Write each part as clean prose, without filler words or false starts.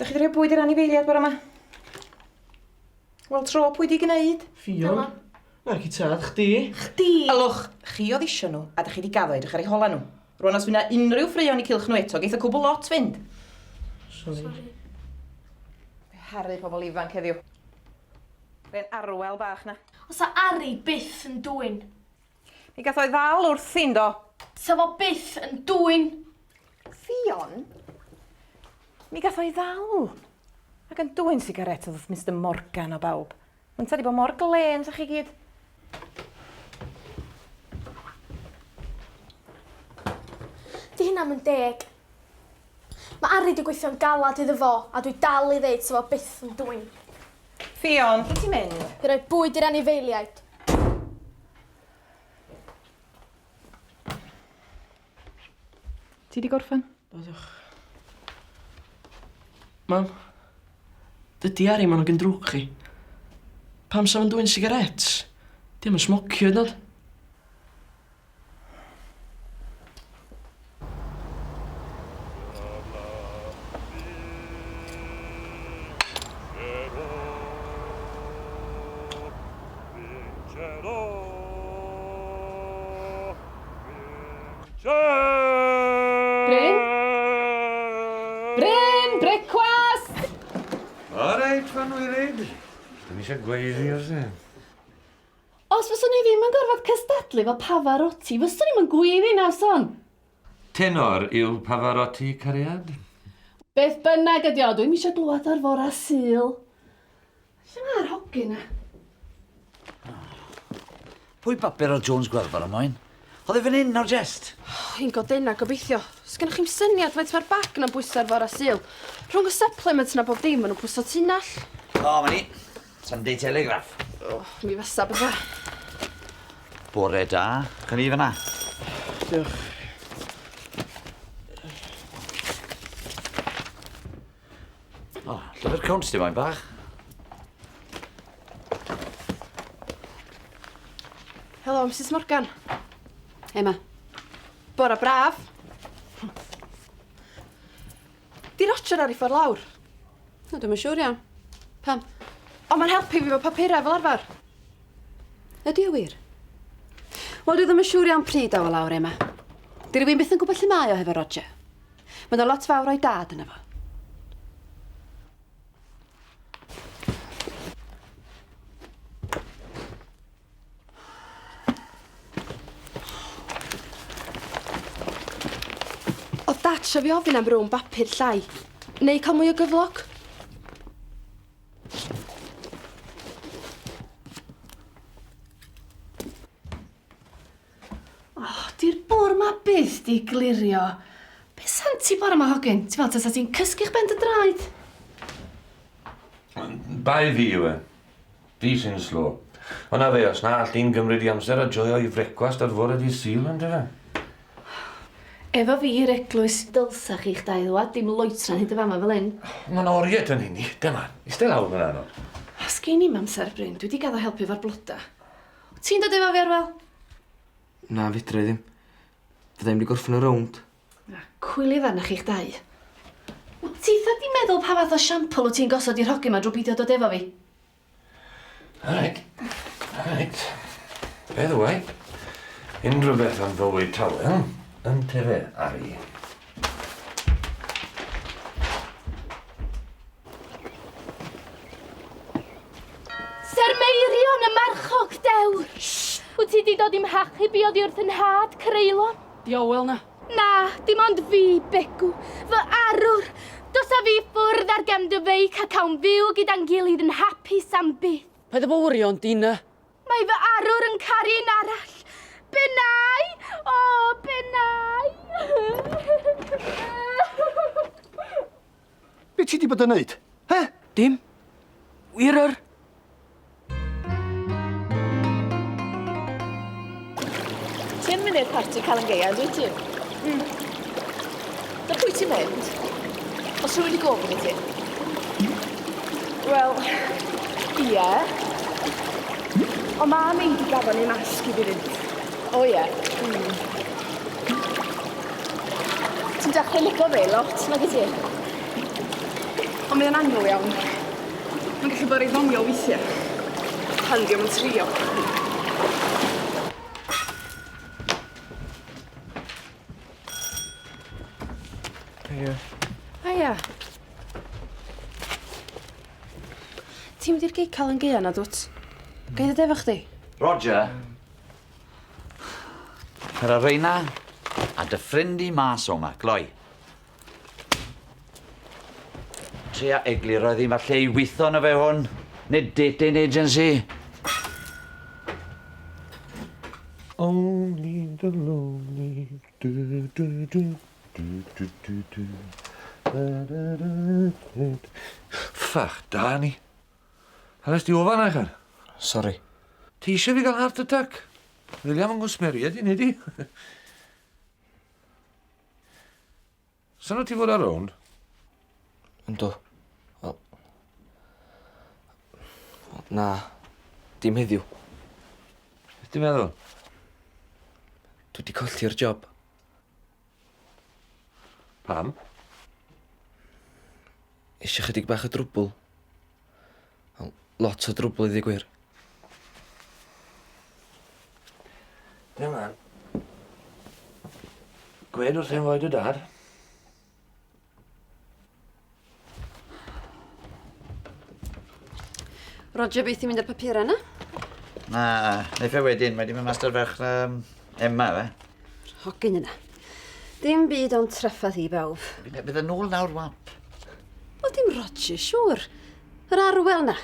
chi ddweud bwyd i'r anifeiliad bore yma? Wel, tro pwy di gwneud? Fion. Na'r ci tad, chdi. Chdi! Alwch, chi oedd isio nhw, a da chi di gaddo edrych ar eu hola nhw. Rwan os fyna unrhyw ffrion i cilch nhw eto, geith y cwbl lot fynd. Sorry. Haru pobl ifanc heddiw. Fe'n arwel bach na. Os a Ari byth yn dwyn. Mi gath o'i ddal wrth un do. Sa fo byth yn dwyn. Fion? Mi gath o'i ddal. Ac yn dwyn sigaret oedd wrth Mr Morgan o bawb. Mae'n tadi bod mor glen sa chi gyd. Di hynna'n yn deg. Mae Ari di gweithio'n galad iddo fo, a dwi dal i ddeud sa fo byth yn dwyn. Fion, lle ti'n mynd? Fi roi bwyd i'r anifeiliaid. Ti di gorffen? Diolch. Mam, dydy Ari ma'n o'n drwg chi. Pam sa fo'n dwyn sigarets? Di am yn smocio ydnod. Bryn, brecwast! O reit, fan wirid. Dwi'n eisiau gweiddi os e. Os fyswn ni ddim yn gorfod cystadlu fel Pavarotti, fyswn ni'n gwyddi na son. Tenor yw Pavarotti cariad? Beth bynnag ydi o, dwi'n eisiau glwad ar fora syl. Lle mae'r hogyn na? Pwy bapur o Jones Gwelfar am moyn? Oedd e fan hyn o'r jest? Hi'n godena gobeithio. Sgynnych chi'n syniad faint mae'r bag na'n bwyso'r fora syl. Rhwng y supplements na bob dim, maen nhw'n pwyso tunnall. O, ma ni. Sunday Telegraph. Mi fysa bydda. Bore da. Can i fyna? Diolch. O, llyfr cwns di moyn bach. Helo, Mrs Morgan. Emma. Bora braf. Di Roger ar ei ffordd lawr. No, dwi'n siŵr iawn. Pam? O, mae'n helpu fi fo papurau fel arfer. Ydi o wir? Wel, dwi ddim yn siŵr iawn pryd o lawr, Emma. Di rywun byth yn gwybod lle mae o hefo Roger. Mae'n o lot fawr o'i dad yna fo. Oedd dat sio fi ofyn am rwng bapur llai. Neu cael mwy o gyflog. Di'r bwr ma byth di glirio. Be san ti bore ma hogyn? Ti fel ta ti'n cysgu'ch ben dy draed? Bai fi yw e. Fi sy'n slo. Hwna fe, os na all i'n gymryd i amser a joio i frecwast ar fore di syl yn dyfa. Efo fi i'r eglwys dylsach i'ch dau ddwad, dim loetra'n hyd y fama fel hyn. Mae'n oriau yn hynny. Dyma, eistedd lawr yn anodd. Os gen i'm amser, Bryn, dwi wedi gaddo helpu fo'r blwda. Ti'n dod efo fi ar fel? Na, fydra i ddim. Fydda i'n mynd i gorffen y rownd. Cwylydd arnach chi'ch dau. Ti dda di meddwl pa fath o siampl wyt ti'n gosod i'r hogyn ma drwy beidio dod efo fi? Alright. By the way, unrhyw beth am fywyd tawel, yn tefe Ari. Ser Meirion y marchog dewr. Wyt ti di dod i'm hachu bi oddi wrth yn had Creulon? Diowel na. Na, dim ond fi, Begw. Fy arwr. Dos a fi ffwrdd ar gemdy feic a cawn fyw gyda'n gilydd yn hapus am byth. Paid y bwrion, Dina. Mae fy arwr yn caru un arall. Benai! O, benai! Be ti di bod yn neud? He? Dim. Wirer. Ti'n mynd i'r parti cael yn geia, dwi ti? Na pwy ti'n mynd? Os rwy'n wedi gofyn i ti? Wel, ie. O mam i di gafon i masg i fi fynd. O ie. Ti'n dechrau licio fe lot, nag i ti? Ond mae'n annwyl iawn. Mae'n gallu bod ei ddoniol weithiau. Handi o'n trio. Aia. Ti'n mynd i'r geical yn geia na dwt? Gael ddod efo chdi? Roger. Yr arena a dy ffrind i mas o'ma, gloi. Tria eglur oedd hi'n falle i weithio na fe hwn, nid dating agency. Only the lonely. Du, du, du, du, du, du, du. Da, da, da, da. Ffach, da ni. Hanes di ofan achar? Sori. Ti eisiau fi gael heart attack? William yn gwsmeriad i nid i. Sa'n o ti fod ar Rownd? Yndw. Na, dim heddiw. Beth ti'n meddwl? Dwi wedi colli'r job. Pam? Eisiau chydig bach o drwbl. Lot o drwbl i ddigwyr. Dim man. Gwed wrth ein fod y dad. Roger, beth ti'n mynd ar papur yna? Na, neu fe wedyn, mae di mynd mas ar ferch Emma, fe. Hogyn yna. Dim byd o'n traffath i bawb. Bydd yn ôl nawr wap. Wel, dim Roger, siŵr. Yr arwel na.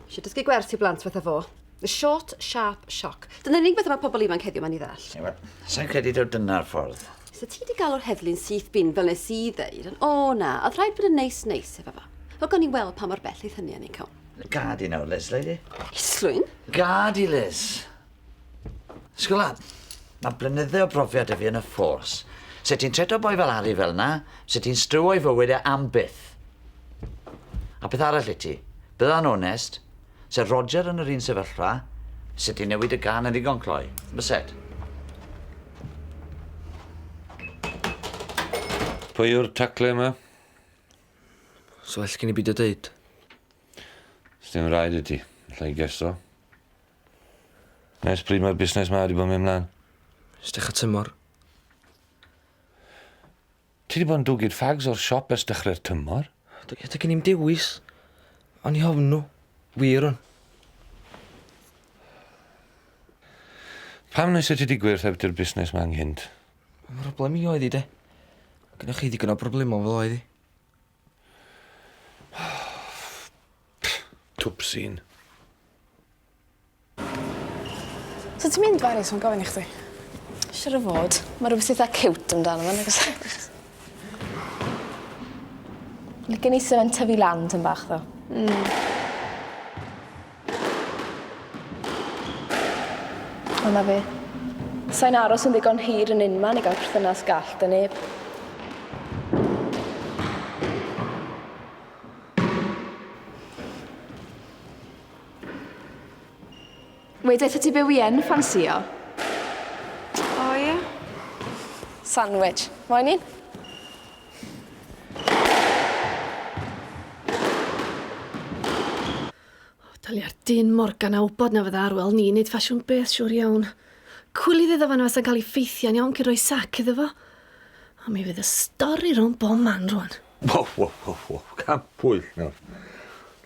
Eisiau dysgu gwerth i blant fatha fo. The short, sharp shock. Dyna'r unig beth mae pobl ifanc heddiw ma'n i ddall. Sa'n credu daw dyna'r ffordd. So ti wedi galw'r heddlu'n syth bin fel nes i ddeud, ond na, oedd rhaid bod yn neis efo fa. Fel gawn ni weld pa mor bell eith hynny yn ei cawn. Gad i nawr, Liz, leidi. Islwyn? Gad i, Liz. Sgwla, mae blynyddau o brofiad y fi yn y ffors. Se ti'n treto boi fel Harry fel na, se ti'n stryw o'i fywyd e am byth. A beth arall i ti? Bydda'n onest, se Roger yn yr un sefyllfa, se ti'n newid y gan yn ddigon cloi. Byset? Pwy yw'r tacle yma? So well gen i byd o deud. Sdim rhaid i ti, lle i geso. Nes pryd mae'r busnes ma wedi bod mynd mlaen. Stech a tymor. Ti wedi bod yn dwgyd ffags o'r siop ers dechrau'r tymor? Dy gen i'n dewis. O'n i hofn nhw. Wir o'n. Pam nes i ti di gwirth heb ti'r busnes ma anghynt? Mae'n broblem i oedd i, de. Gynnwch chi ddigon o broblemau fel oedd i. Twpsyn. So ti'n mynd fari so'n gofyn i chdi? Siwr o fod. Mae rhywbeth eitha cute amdano fan, agos. Lygen i sef yn tyfu land yn bach, ddo. Ond na fi. Sa'n aros yn ddigon hir yn unman i gael perthynas gall dy neb. Wedeth ti byw i yn ffansio? O, ie. Sandwich. Moyn un? Dali ar dyn Morgan a wybod na fydda arwel ni wneud ffasiwn beth siwr iawn. Cwlydd iddo fan fasa'n cael ei ffeithiau'n iawn cyn rhoi sac iddo fo. A mi fydd y stori rhwng bob man rwan. Wow. Cam pwyll nawr.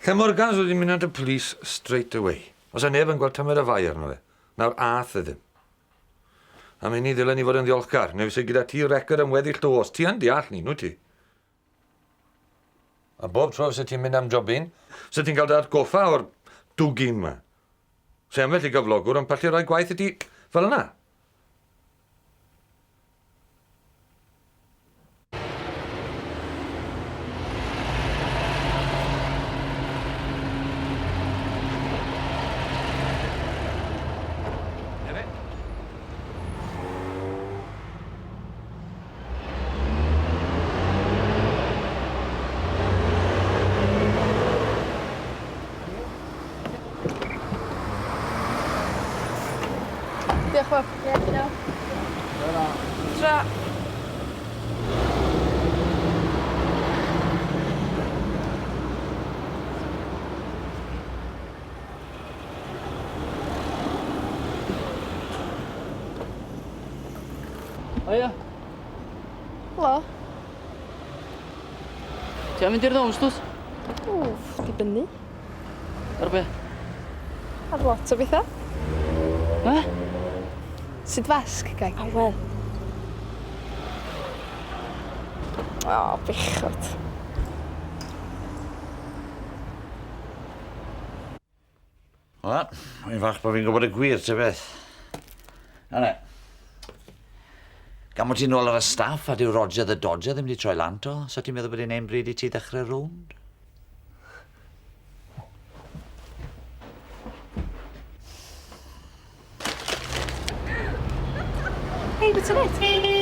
Lle Morgans wedi mynd at y police straight away. Os a neb yn gweld tymer y fai arno fe. Nawr ath ydym. A mae ni ddylen ni fod yn ddiolchgar. Neu fysa gyda ti record yn weddill dos. Ti yn deall ni, nhw ti. A bob tro fysa ti'n mynd am jobin, fysa ti'n cael dy atgoffa o'r dwgin ma. Se ambell i gyflogwr yn pallu rhoi gwaith i ti fel yna. Diolch, Bob. Ie, diolch. Tra. O ia, Helo. ti'n mynd i'r Rownd, dwt? Wff, dibynnu. Ar be? Ar lot o bethau. E? Sut fasg, gai? A wel. O, bechod. Wel, mae'n fach bod fi'n gwybod y gwir, ty beth. Anna. Gan bod ti'n nôl ar y staff a dyw Roger the Dodger ddim wedi troi lan to, so ti'n meddwl bod i'n ein bryd i ti ddechrau Rownd? Hei, beth yn et?